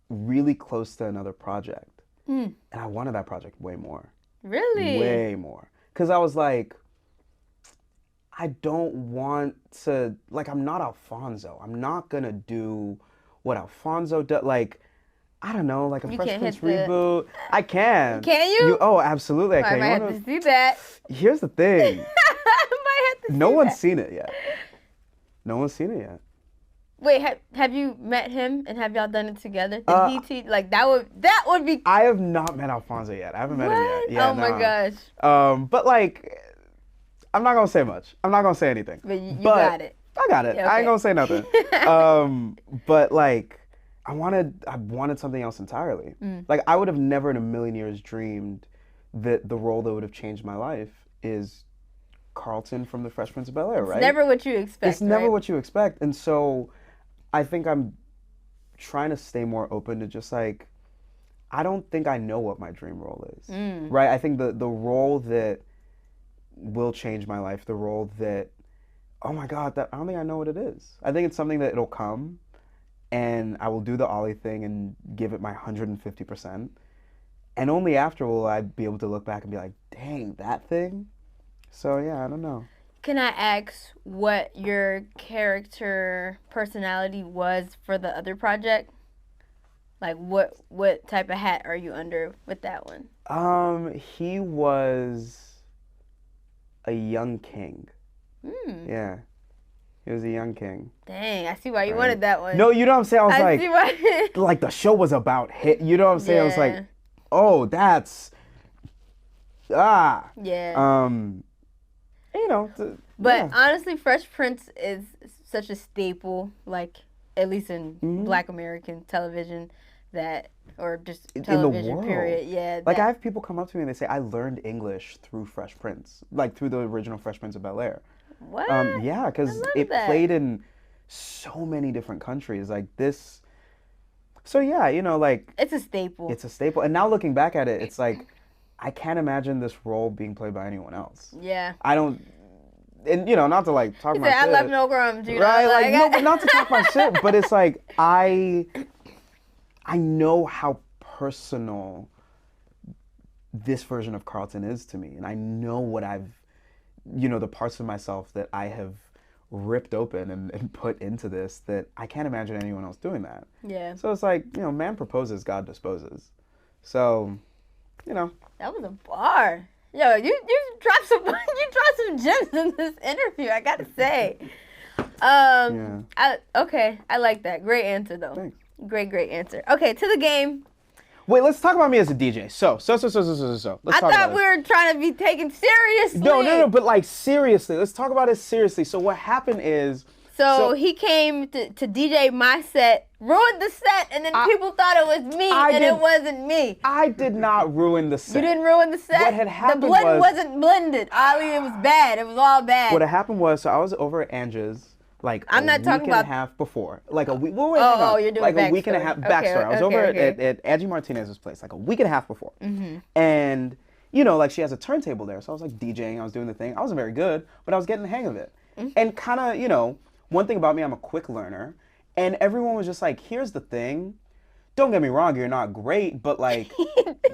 really close to another project. And I wanted that project way more. Really? Way more. Because I was like, I don't want to, like, I'm not Alfonso. I'm not going to do what Alfonso does. Like, I don't know, like a You Fresh can't Prince hit the- reboot. I can. Can you? Oh, absolutely I I can. might You have wanna- to see that. Here's the thing. I might have to No see one's that. seen it yet. No one's seen it yet. Wait, have you met him and have y'all done it together? Did Uh, he teach? Like that would be. I have not met Alfonso yet. I haven't met him yet. What? Yeah, Oh my no. gosh. But like, I'm not gonna say much. I'm not gonna say anything. But you But got it. I got it. Yeah, I okay. ain't gonna say nothing. But like, I wanted something else entirely. Like, I would have never in a million years dreamed that the role that would have changed my life is Carlton from The Fresh Prince of Bel-Air, right? It's never what you expect. It's never right? what you expect. And so I think I'm trying to stay more open to just like, I don't think I know what my dream role is, right? I think the role that will change my life, the role that, oh my God, I don't think I know what it is. I think it's something that it'll come and I will do the Olly thing and give it my 150%. And only after will I be able to look back and be like, dang, that thing? So yeah, I don't know. Can I ask what your character personality was for the other project? Like what type of hat are you under with that one? He was a young king. Yeah. He was a young king. Dang, I see why you Right. wanted that one. No, you know what I'm saying? I was I see why. like the show was about hit. You know what I'm saying? I was Yeah. like, oh, that's Yeah. you know. But yeah. honestly, Fresh Prince is such a staple, like at least in Mm-hmm. Black American television, or just In the television world. period. Yeah. Like I that- have people come up to me and they say, I learned English through Fresh Prince, like through the original Fresh Prince of Bel-Air. what? Yeah, because love it that. played in so many different countries. Like this. So yeah, you know, like It's a staple. it's a staple. And now looking back at it, it's like I can't imagine this role being played by anyone else. Yeah. I don't. And you know, not to like talk He my said, I shit. left no crumbs, you know? Right, like no, like- but not to talk my shit, but it's like I know how personal this version of Carlton is to me, and I know what I've, you know, the parts of myself that I have ripped open and put into this that I can't imagine anyone else doing that. Yeah. So it's like, you know, man proposes, God disposes. So, you know. That was a bar. Yo, you dropped some gems in this interview, I gotta say. Yeah. I like that. Great answer though. Thanks. Great answer. Okay, to the game. Wait, let's talk about me as a DJ. So. Let's I talk about thought it. we were trying to be taken seriously. No, but like seriously, let's talk about it seriously. So what happened is, So he came to DJ my set, ruined the set, and then people thought it was me, and it wasn't me. I did not ruin the set. You didn't ruin the set? What had happened the blend was- wasn't blended. Ollie, it was bad. It was all bad. What had happened was, so I was over at Angie's like I'm not talking week and about- a half before, like a week. Well, wait, Oh, hang on. you're doing like a week and a backstory. half Okay, backstory. I was over okay. at Angie Martinez's place, like a week and a half before, Mm-hmm. and you know, like she has a turntable there, so I was like DJing. I was doing the thing. I wasn't very good, but I was getting the hang of it, Mm-hmm. and kind of, you know, one thing about me, I'm a quick learner, and everyone was just like, "Here's the thing." Don't get me wrong, you're not great, but like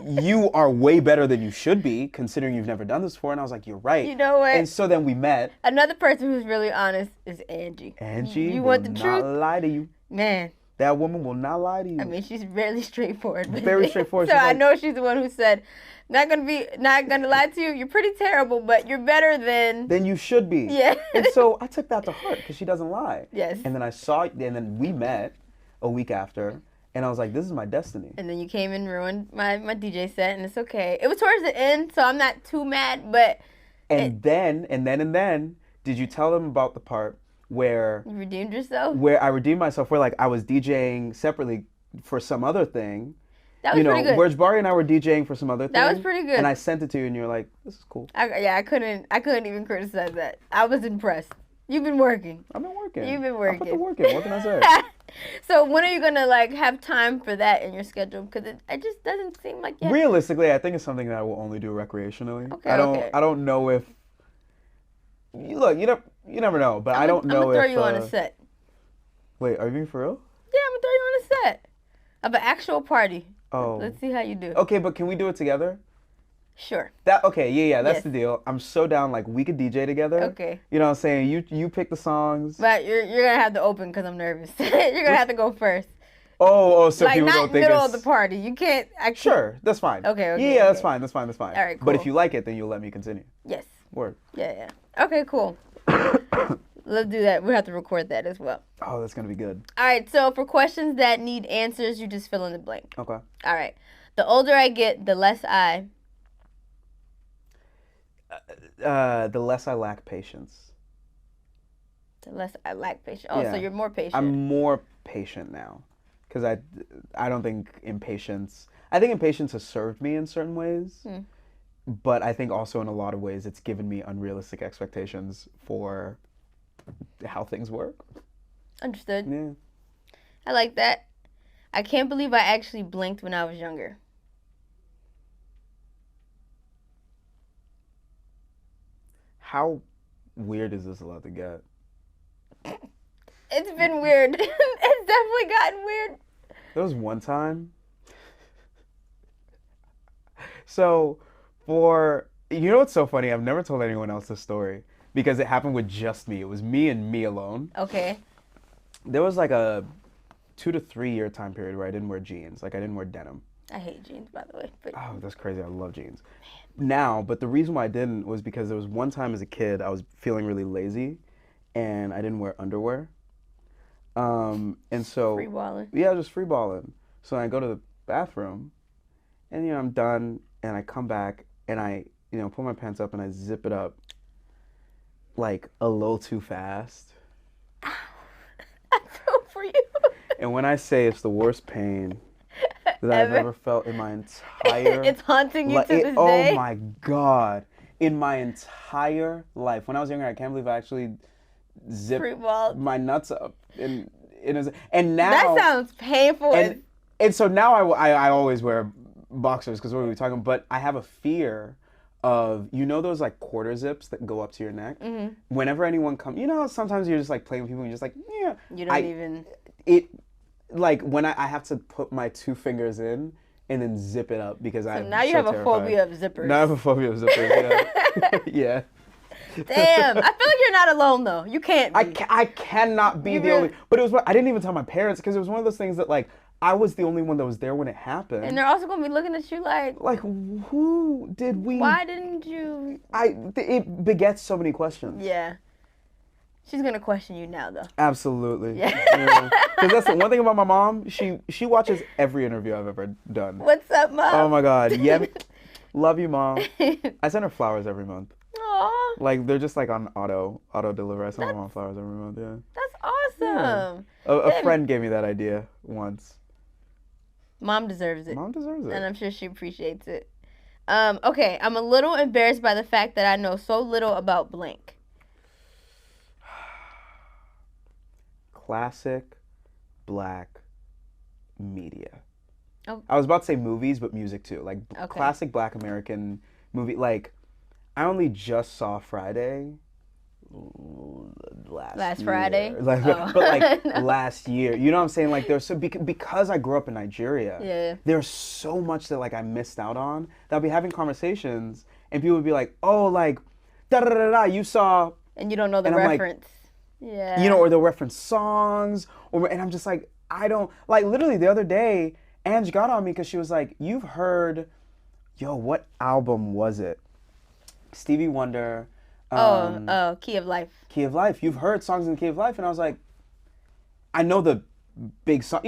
you are way better than you should be, considering you've never done this before. And I was like, you're right. You know what? And so then we met. Another person who's really honest is Angie. Angie You will want the not truth? lie to you. Man, That woman will not lie to you. I mean, she's really straightforward. with Very it. straightforward. So She's I like- know she's the one who said, not gonna lie to you. You're pretty terrible, but you're better than. Then you should be. Yeah. And so I took that to heart because she doesn't lie. Yes. And then and then we met a week after, and I was like, this is my destiny. And then you came and ruined my DJ set, and it's okay. It was towards the end, so I'm not too mad. But And then, did you tell them about the part where you redeemed yourself. I redeemed myself, where like I was DJing separately for some other thing? That was pretty good. Where Jabari and I were DJing for some other thing. That was pretty good. And I sent it to you, and you're like, this is cool. I couldn't even criticize that. I was impressed. You've been working. I've been working. You've been I put the working. work in. What can I say? So when are you gonna like have time for that in your schedule? Because it just doesn't seem like yet. Realistically, I think it's something that I will only do recreationally. Okay, I don't. okay. I don't know if. Look, you never know, but I don't know I'm gonna throw if. you on a set. Wait, are you being for real? Yeah, I'm gonna throw you on a set of an actual party. Oh. Let's see how you do. Okay, but can we do it together? Sure. Yeah, that's Yes. the deal. I'm so down. Like we could DJ together. Okay. You know what I'm saying? You pick the songs. But you're gonna have to open because I'm nervous. You're gonna have to go first. So Like people not don't think middle it's... of the party. You can't actually. Sure, that's fine. Okay. Yeah, that's fine. That's fine. All right, But if cool. you like it, then you'll let me continue. Yes. Word. Yeah. Okay, cool. Let's do that. We have to record that as well. Oh, that's gonna be good. All right. So for questions that need answers, you just fill in the blank. Okay. All right. The older I get, the less I. The less I lack patience. The less I lack patience. Oh, Yeah. so you're more patient. I'm more patient now, because I don't think impatience. I think impatience has served me in certain ways, but I think also in a lot of ways it's given me unrealistic expectations for how things work. Understood. Yeah. I like that. I can't believe I actually blinked when I was younger. How weird is this allowed to get? It's been weird. It's definitely gotten weird. There was one time. So, you know what's so funny? I've never told anyone else this story because it happened with just me. It was me and me alone. Okay. There was like a 2 to 3 year time period where I didn't wear jeans. Like I didn't wear denim. I hate jeans, by the way. But Oh, that's crazy. I love jeans. Now, but the reason why I didn't was because there was one time as a kid I was feeling really lazy and I didn't wear underwear. And so free balling. Yeah, just free balling. So I go to the bathroom and I'm done and I come back and I pull my pants up and I zip it up like a little too fast. I feel for you. And when I say it's the worst pain that I've ever felt in my entire It's haunting you to this day. Oh my God. In my entire life. When I was younger, I can't believe I actually zipped my nuts up. And now... That sounds painful. And so now I always wear boxers because what are we talking about? But I have a fear of, those like quarter zips that go up to your neck? Mm-hmm. Whenever anyone comes, sometimes you're just like playing with people and you're just like, yeah. You don't even... Like when I have to put my 2 fingers in and then zip it up because I'm now you have a phobia of zippers. Now I have a phobia of zippers, yeah. Yeah. Damn. I feel like you're not alone though. You can't be. I cannot be the only... But it was I didn't even tell my parents because it was one of those things that like I was the only one that was there when it happened. And they're also going to be looking at you like... Like, who did we... Why didn't you... It begets so many questions. Yeah. She's going to question you now, though. Absolutely. Yeah. Because that's the one thing about my mom. She watches every interview I've ever done. What's up, Mom? Oh, my God. Yeah. Love you, Mom. I send her flowers every month. Aww. Like, they're just like on auto deliver. I send my mom flowers every month, yeah. That's awesome. Yeah. A friend gave me that idea once. Mom deserves it. Mom deserves it. And I'm sure she appreciates it. Okay, I'm a little embarrassed by the fact that I know so little about blank. Classic black media. Oh. I was about to say movies, but music too. Like classic black American movie. Like, I only just saw Friday last Friday? But like last year. You know what I'm saying? Like there's because I grew up in Nigeria. Yeah. There's so much that like I missed out on that I'll be having conversations and people would be like, oh, like da da da da you saw, and you don't know the reference. Like, yeah. Or they'll reference songs and I'm just like, I don't like literally the other day Ange got on me because she was like, you've heard, what album was it? Stevie Wonder. Key of Life. Key of Life. You've heard songs in Key of Life, and I was like, I know the big song.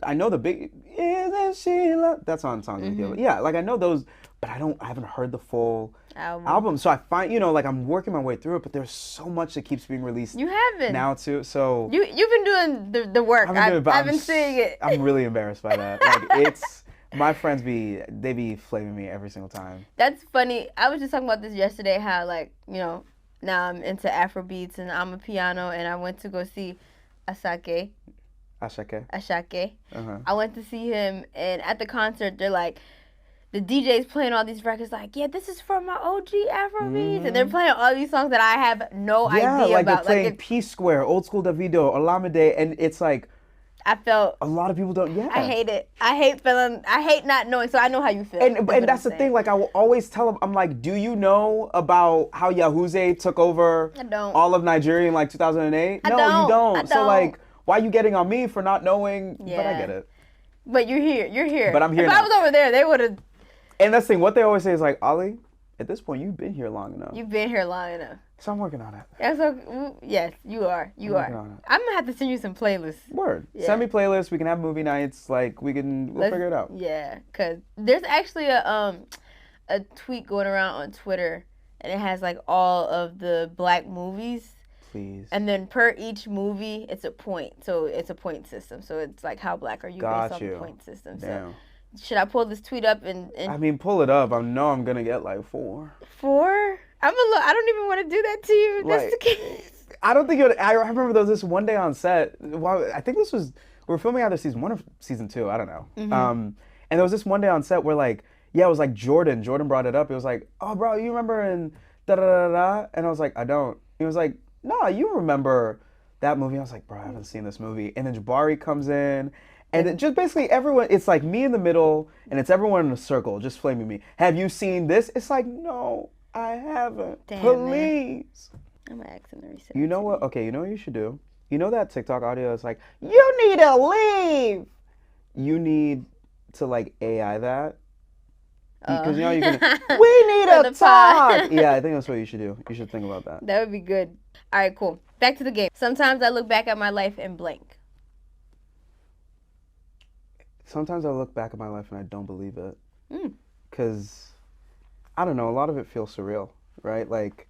I know the big. Isn't she love? That's on songs in Key of Life. Yeah, like I know those, but I haven't heard the full album. So I find, like I'm working my way through it, but there's so much that keeps being released. You haven't now too. So you've been doing the work. I've been seeing it. I'm really embarrassed by that. Like it's. My friends they be flaming me every single time. That's funny. I was just talking about this yesterday, how like, now I'm into Afrobeats and I'm a piano and I went to go see Ashake. Uh-huh. I went to see him and at the concert they're like, the DJ's playing all these records like, yeah, this is from my OG Afrobeats. And they're playing all these songs that I have no idea about. Yeah, like they're playing P-Square, Old School Davido, Olamide, and it's like, I felt a lot of people don't. Yeah, I hate it. I hate not knowing. So I know how you feel. And that's the thing. Like I will always tell them, I'm like, do you know about how Yahuze took over all of Nigeria in like 2008? No, you don't. So like, why are you getting on me for not knowing? But I Yeah. get it. But you're here. You're here. But I'm here If now. I was over there, they would have. And that's the thing. What they always say is like, Olly, at this point, you've been here long enough. You've been here long enough. So I'm working on it. That's okay. Yes, you are. You I'm working are. on it. I'm gonna have to send you some playlists. Word. Yeah. Send me playlists. We can have movie nights. Like we'll figure it out. Yeah, cause there's actually a tweet going around on Twitter, and it has like all of the Black movies. Please. And then per each movie, it's a point. So it's a point system. So it's like, how Black are you based on the point system? Damn. So should I pull this tweet up and I mean, pull it up. I know I'm gonna get like 4. 4? I don't even want to do that to you. That's Like, the case. I don't think it would. I remember there was this one day on set. Well, I think this was we were filming either season 1 or season 2. I don't know. Mm-hmm. And there was this one day on set where like, yeah, it was like Jordan. Jordan brought it up. It was like, oh, bro, you remember in da da da da? And I was like, I don't. He was like, no, you remember that movie? I was like, bro, I haven't seen this movie. And then Jabari comes in. And it just basically everyone, it's like me in the middle, and it's everyone in a circle just flaming me. Have you seen this? It's like, no, I haven't. Damn, Please. I'm gonna ask him to resend. You know what? Okay, you know what you should do? You know that TikTok audio is like, you need to leave. You need to like AI that. Because you know you can, we need For to the talk. pod. Yeah, I think that's what you should do. You should think about that. That would be good. All right, cool. Back to the game. Sometimes I look back at my life and blank. Sometimes I look back at my life and I don't believe it. Mm. Because, I don't know, a lot of it feels surreal, right? Like,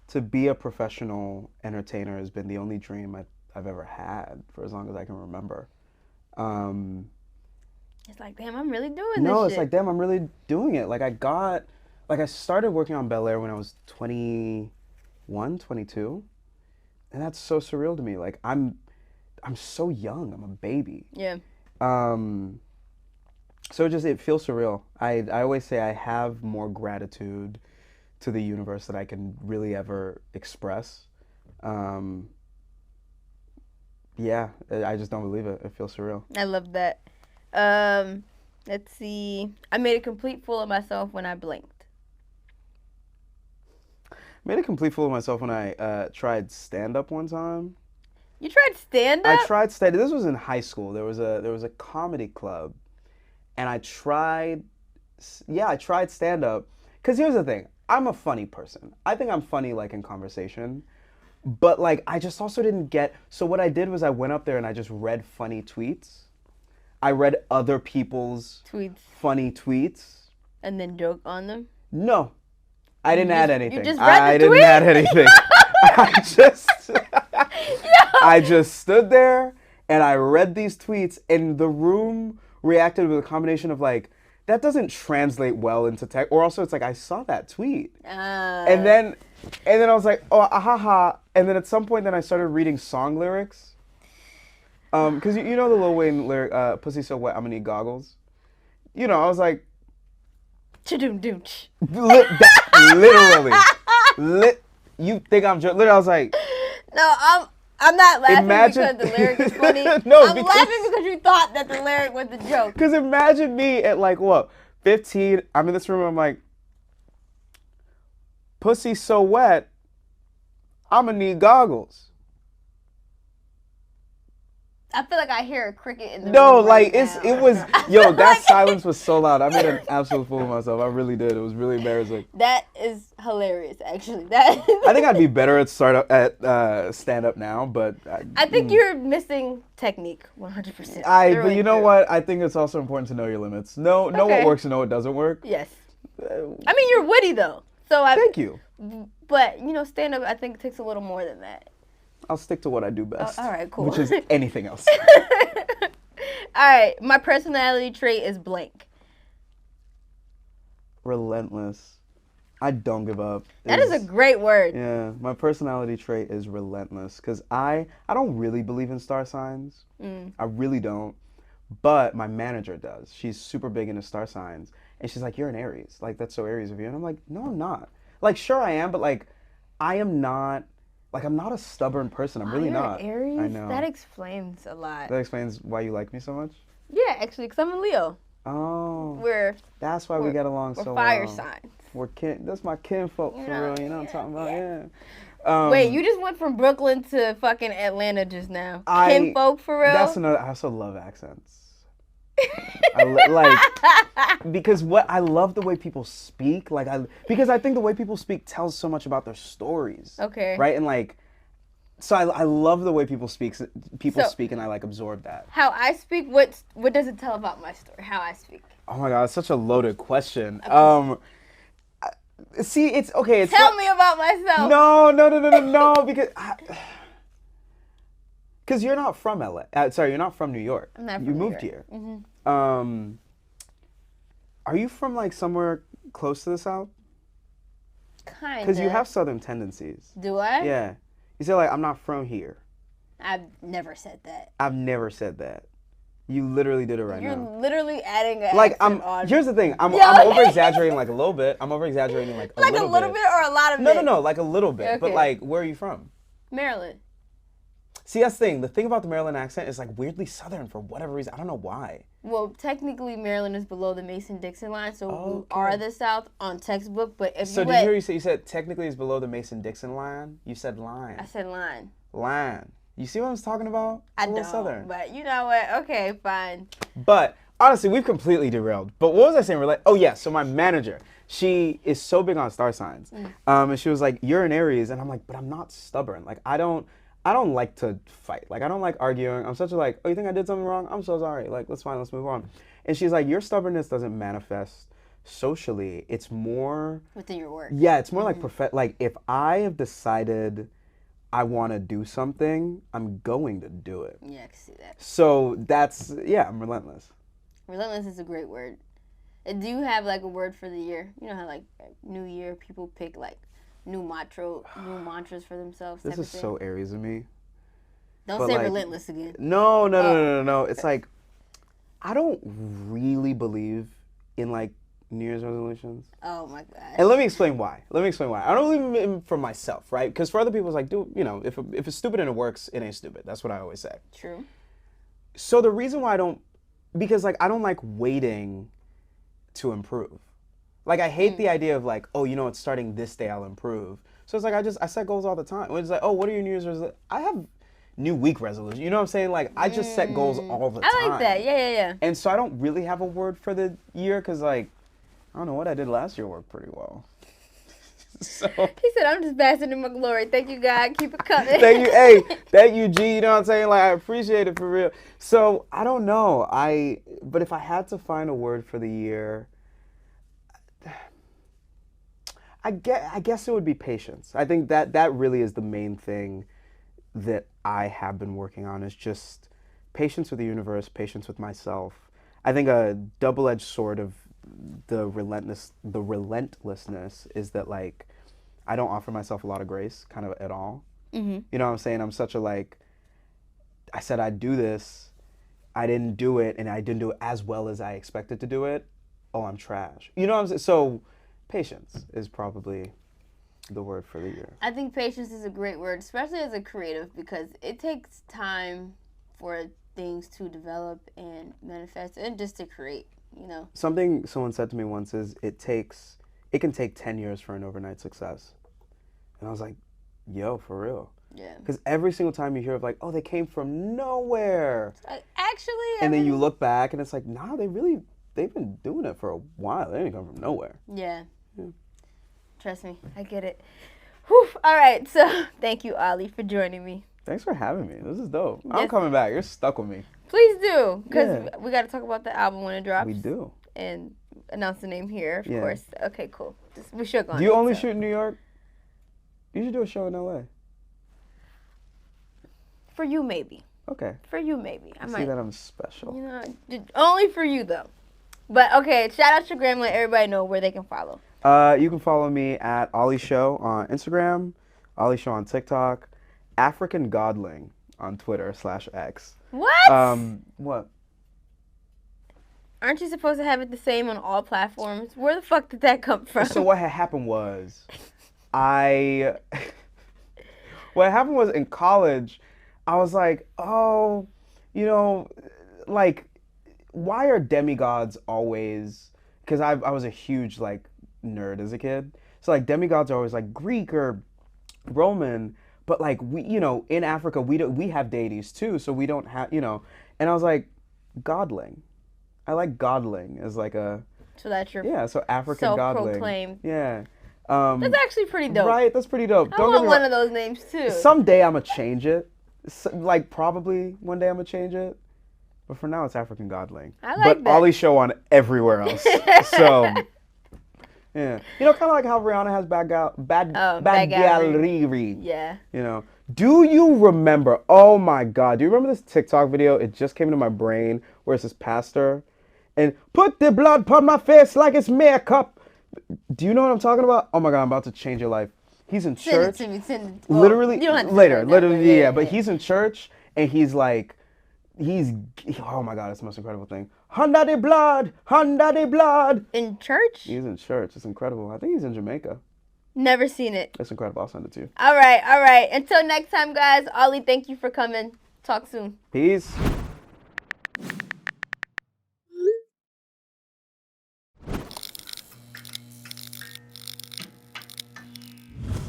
to be a professional entertainer has been the only dream I've ever had for as long as I can remember. It's like, damn, I'm really doing this No, it's shit. like, damn, I'm really doing it. Like, I started working on Bel Air when I was 21, 22. And that's so surreal to me. Like, I'm so young. I'm a baby. Yeah. So it feels surreal. I always say I have more gratitude to the universe that I can really ever express. Yeah, I just don't believe it. It feels surreal. I love that. Let's see. I made a complete fool of myself when I blinked. Made a complete fool of myself when I tried stand-up one time. You tried stand-up? I tried stand-up. This was in high school. There was a comedy club, and I tried stand-up. Because here's the thing. I'm a funny person. I think I'm funny, like, in conversation. But, like, I just also didn't get... So what I did was I went up there and I just read funny tweets. I read other people's funny tweets. And then joke on them? No. I didn't add anything. You just read the tweet? I didn't add anything. I just stood there and I read these tweets and the room reacted with a combination of like, that doesn't translate well into text. Or also it's like, I saw that tweet. And then I was like, oh, ahaha. And then at some point then I started reading song lyrics. Because you know the Lil Wayne lyric, Pussy So Wet, I'm Gonna Need Goggles. You know, I was like, Cha-doom-doom. literally. You think I'm joking? Literally, I was like... No, I'm not laughing because the lyric is funny. No, I'm laughing because you thought that the lyric was the joke. Because imagine me at like, what, 15, I'm in this room, I'm like, pussy so wet, I'm gonna need goggles. I feel like I hear a cricket in the No, room like, right now. it was, yo, that silence was so loud. I made an absolute fool of myself. I really did. It was really embarrassing. That is hilarious, actually. I think I'd be better at stand-up now, but... I think you're missing technique, 100%. But you know what? I think it's also important to know your limits. Know what works and know what doesn't work. Yes. I mean, you're witty, though. Thank you. But, stand-up, I think, takes a little more than that. I'll stick to what I do best. All right, cool. Which is anything else. All right, my personality trait is blank. Relentless. I don't give up. That is a great word. Yeah, my personality trait is relentless because I don't really believe in star signs. I really don't. But my manager does. She's super big into star signs. And she's like, you're an Aries. Like, that's so Aries of you. And I'm like, no, I'm not. Like, sure I am, but like, I am not... Like, I'm not a stubborn person. I'm really you're not. An Aries? I know. That explains a lot. That explains why you like me so much? Yeah, actually, because I'm a Leo. Oh. That's we get along so well. We're fire signs. That's my kinfolk, for real. You know what I'm talking about? Yeah. Wait, you just went from Brooklyn to fucking Atlanta just now. I- Kinfolk for real? That's another. I also love accents. Like because I love the way people speak. Because I think the way people speak tells so much about their stories. Okay. Right, and like, so I love the way people speak, and I like absorb that. How I speak, what does it tell about my story? How I speak. Oh my god, it's such a loaded question. See, it's okay. It's Tell me about myself. No, because you're not from LA. Sorry, you're not from New York. I'm not from You New moved York. here. Mm-hmm. Are you from like somewhere close to the South? Kind of. Because you have Southern tendencies. Do I? Yeah. You say like, I'm not from here. I've never said that. I've never said that. You literally did it right You're now. literally adding an Like accent on. here's the thing. I'm Yeah. over exaggerating like a little bit. I'm over exaggerating like a like little a little bit or a lot of it? No, like a little bit. But Okay. like, where are you from? Maryland. See, that's the thing. The thing about the Maryland accent is like weirdly Southern for whatever reason. I don't know why. Well, technically, Maryland is below the Mason-Dixon line, so we Okay. are the South on textbook. But if So you did went, you hear you said technically it's below the Mason-Dixon line? You said line. I said line. Line. You see what I was talking about? It's I a little don't. Southern. But you know what? Okay, fine. But honestly, we've completely derailed. But what was I saying? Oh yeah, so my manager, she is so big on star signs, and she was like, "You're an Aries," and I'm like, "But I'm not stubborn. Like I don't like to fight. Like I don't like arguing. I'm such a like, oh, you think I did something wrong? I'm so sorry. Like let's move on." And she's like, "Your stubbornness doesn't manifest socially. It's more Within your work. yeah, it's more like like if I have decided I want to do something, I'm going to do it. Yeah, I can see that. So that's I'm relentless." Relentless is a great word. And do you have like a word for the year? You know how like New Year people pick like new mantras for themselves. This type is of thing? so Aries of me. Don't but, say like, relentless again. No. It's like I don't really believe in like New Year's resolutions. Oh my god. And let me explain why. I don't believe in them for myself, right? Because for other people, it's like, if it's stupid and it works, it ain't stupid. That's what I always say. True. So the reason why because like I don't like waiting to improve. Like I hate the idea of like, oh, it's starting this day, I'll improve. So it's like I set goals all the time. It's like, oh, what are your New Year's resolutions? I have new week resolutions. You know what I'm saying? Like I just set goals all the time. I like that. Yeah. And so I don't really have a word for the year because like I don't know what I did last year worked pretty well. So He said, "I'm just basking in my glory. Thank you, God. Keep it coming." thank you, hey, thank you, G. You know what I'm saying? Like I appreciate it for real. So I don't know. But if I had to find a word for the year, I guess it would be patience. I think that really is the main thing that I have been working on is just patience with the universe, patience with myself. I think a double-edged sword of the relentlessness is that like I don't offer myself a lot of grace kind of at all. Mm-hmm. You know what I'm saying? I'm such a like I said I'd do this, I didn't do it, and I didn't do it as well as I expected to do it. Oh, I'm trash. You know what I'm saying? So patience is probably the word for the year. I think patience is a great word, especially as a creative, because it takes time for things to develop and manifest and just to create, Something someone said to me once is it can take 10 years for an overnight success. And I was like, yo, for real. Yeah. Because every single time you hear of like, oh, they came from nowhere. Actually, And then you look back and it's like, nah, they've been doing it for a while. They didn't come from nowhere. Yeah. Trust me, I get it. Whew. All right, so thank you, Olly, for joining me. Thanks for having me. This is dope. Yes. I'm coming back. You're stuck with me. Please do, because Yeah. we got to talk about the album when it drops. We do. And announce the name here, of Yeah. course. Okay, cool. We should go on. Do you it, only so. shoot in New York? You should do a show in LA. For you, maybe. Okay. For you, maybe. I See might. that I'm special. Only for you, though. But, okay, shout out to Graham. Let everybody know where they can follow. You can follow me at Olly Show on Instagram, Olly Show on TikTok, African Godling on Twitter /X. What? What? Aren't you supposed to have it the same on all platforms? Where the fuck did that come from? So what had happened was, what happened was in college, I was like, oh, like, why are demigods always? Because I was a huge like nerd as a kid, so like demigods are always like Greek or Roman, but like we, in Africa we have deities too, so we don't have, And I was like, godling. I like godling as like a. So that's your so African godling. self-proclaimed. Yeah. That's actually pretty dope. Right, that's pretty dope. I want one of those names too. Someday I'm gonna change it. Like probably one day I'm gonna change it. But for now it's African godling. I like that. Olly Sholotan everywhere else. So yeah. Kind of like how Rihanna has bad gallery. Yeah. Do you remember, oh my God, do you remember this TikTok video? It just came into my brain where it's this pastor and put the blood upon my face like it's makeup. Do you know what I'm talking about? Oh my God, I'm about to change your life. He's in church. Send it to me. Literally, you don't have to later, say that, yeah, but he's in church and he's like, oh my God, it's the most incredible thing. Under the blood, under the blood. In church? He's in church. It's incredible. I think he's in Jamaica. Never seen it. It's incredible. I'll send it to you. All right. Until next time, guys. Olly, thank you for coming. Talk soon. Peace.